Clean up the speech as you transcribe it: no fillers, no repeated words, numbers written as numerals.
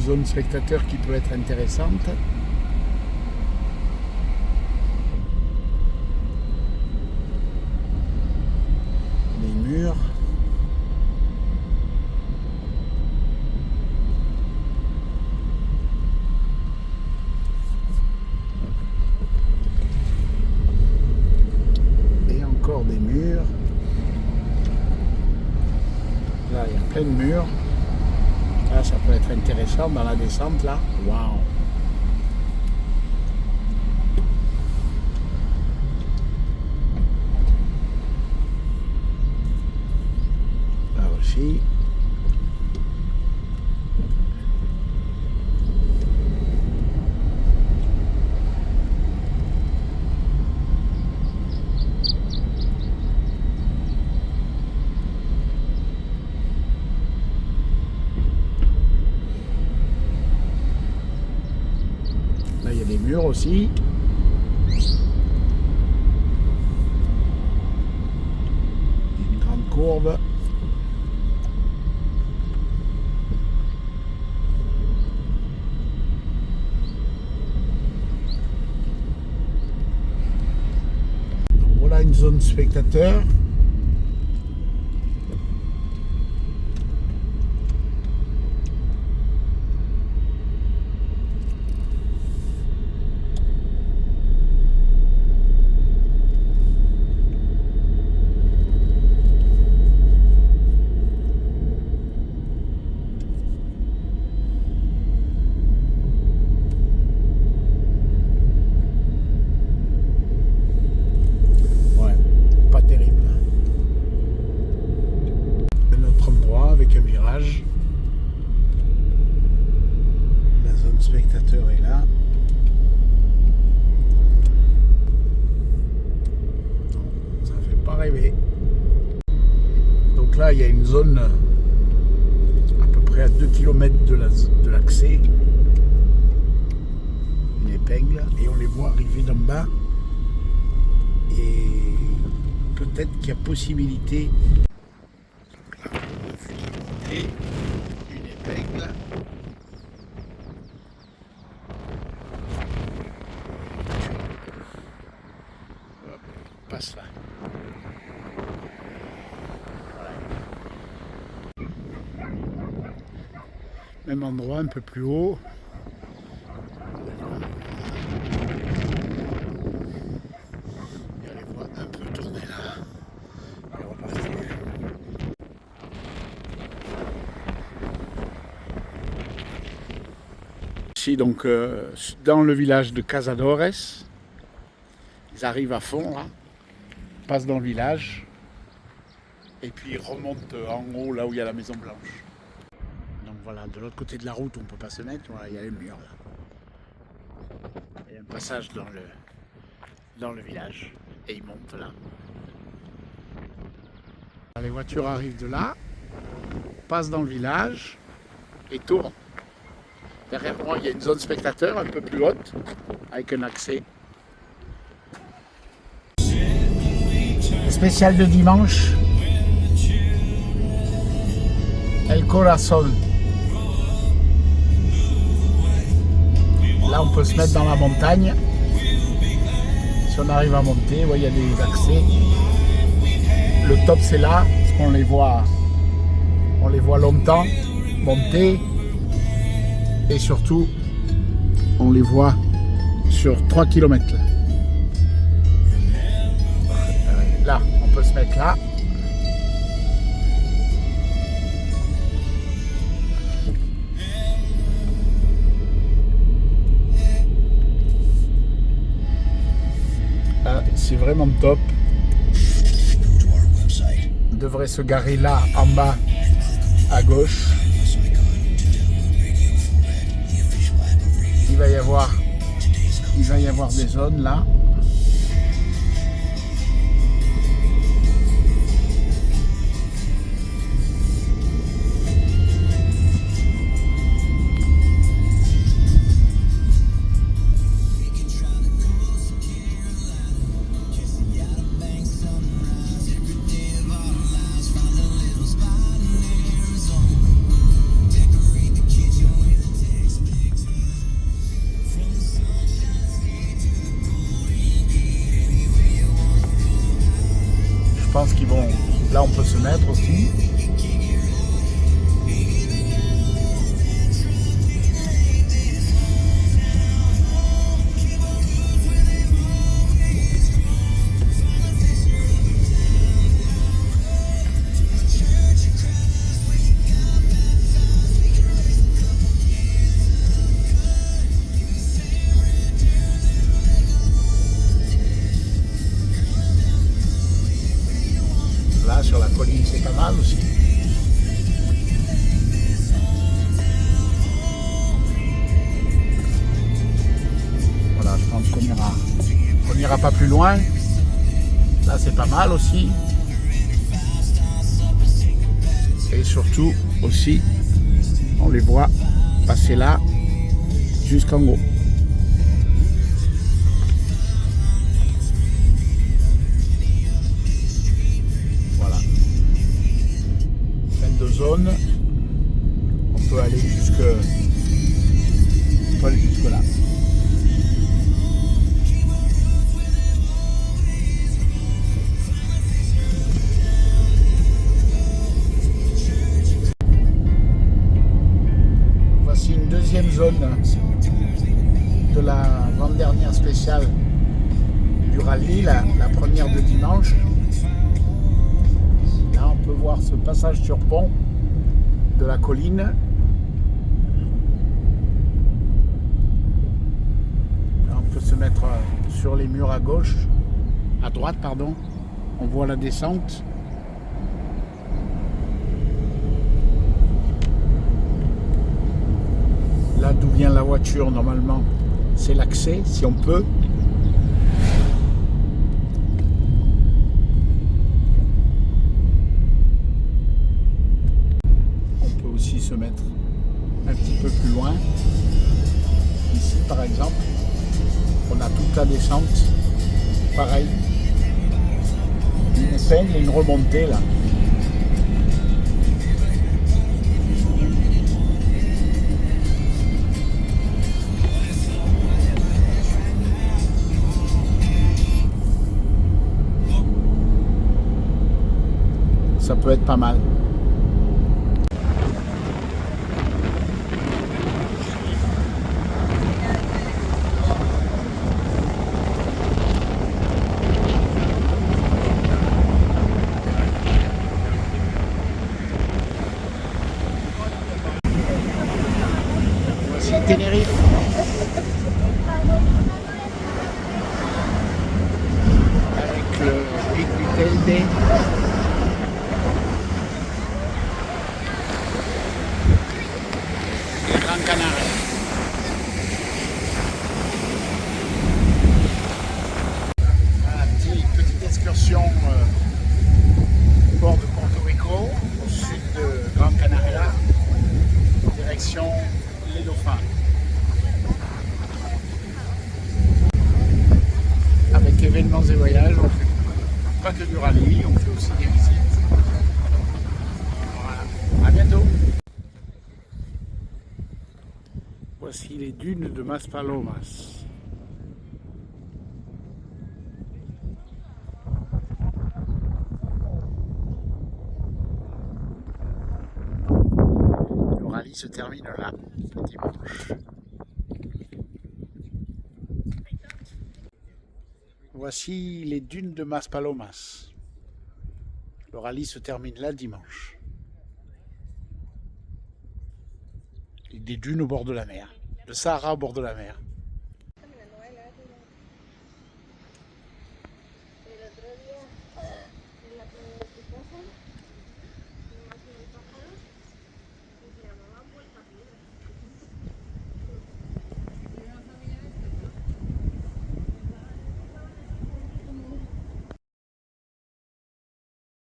une zone spectateur qui peut être intéressante. Les murs. Et encore des murs. Là, il y a plein de murs. Là, ça peut être intéressant dans la descente, là. Waouh! Là aussi. Là, il y a des murs aussi. Une grande courbe. Donc, voilà une zone spectateur. La zone spectateur est là. Ça fait pas rêver. Donc là, il y a une zone à peu près à 2 km de l'accès. Une épingle. Et on les voit arriver d'en bas. Et peut-être qu'il y a possibilité. Une épingle. Hop, passe là. Voilà. Même endroit un peu plus haut. Et on les voit un peu tourner là. Et repartir. Ici donc dans le village de Casadores, ils arrivent à fond là, passent dans le village et puis ils remontent en haut là où il y a la Maison Blanche. Donc voilà, de l'autre côté de la route on peut pas se mettre, voilà, il y a les murs là. Il y a un passage dans le village et ils montent là. Les voitures arrivent de là, passent dans le village et tournent. Derrière moi, il y a une zone spectateur un peu plus haute, avec un accès. Spécial de dimanche, El Corazón. Là, on peut se mettre dans la montagne. Si on arrive à monter, ouais, il y a des accès. Le top, c'est là, parce qu'on les voit longtemps monter. Et surtout, on les voit sur 3 km. Là, on peut se mettre là. Là, c'est vraiment top. On devrait se garer là, en bas, à gauche. Il va y avoir des zones là. on peut se mettre aussi. Là, sur la colline, c'est pas mal aussi. Voilà, je pense qu'on ira pas plus loin. Là, c'est pas mal aussi. Et surtout aussi, on les voit passer là jusqu'en haut. Voilà. Fin de zone. On peut aller jusque là. Voici une deuxième zone de la avant-dernière spéciale du rallye, la première de dimanche. Là, on peut voir ce passage sur pont de la colline. Là, on peut se mettre sur les murs à gauche, à droite, pardon. On voit la descente. Là d'où vient la voiture, normalement, c'est l'accès, si on peut. On peut aussi se mettre un petit peu plus loin. Ici, par exemple, on a toute la descente. Pareil. Une épingle et une remontée, là. Ça peut être pas mal. Voici Tenerife. Avec le pic du Telde. Gran Canaria. Voilà, petite excursion au port de Porto Rico, au sud de Gran Canaria, direction les Dauphins. Avec événements et voyages, on fait pas que du rallye, on fait aussi des visites. Voilà, à bientôt. Voici les dunes de Maspalomas. Le rallye se termine là, le dimanche. Voici les dunes de Maspalomas. Le rallye se termine là dimanche. Des dunes au bord de la mer. Le Sahara au bord de la mer.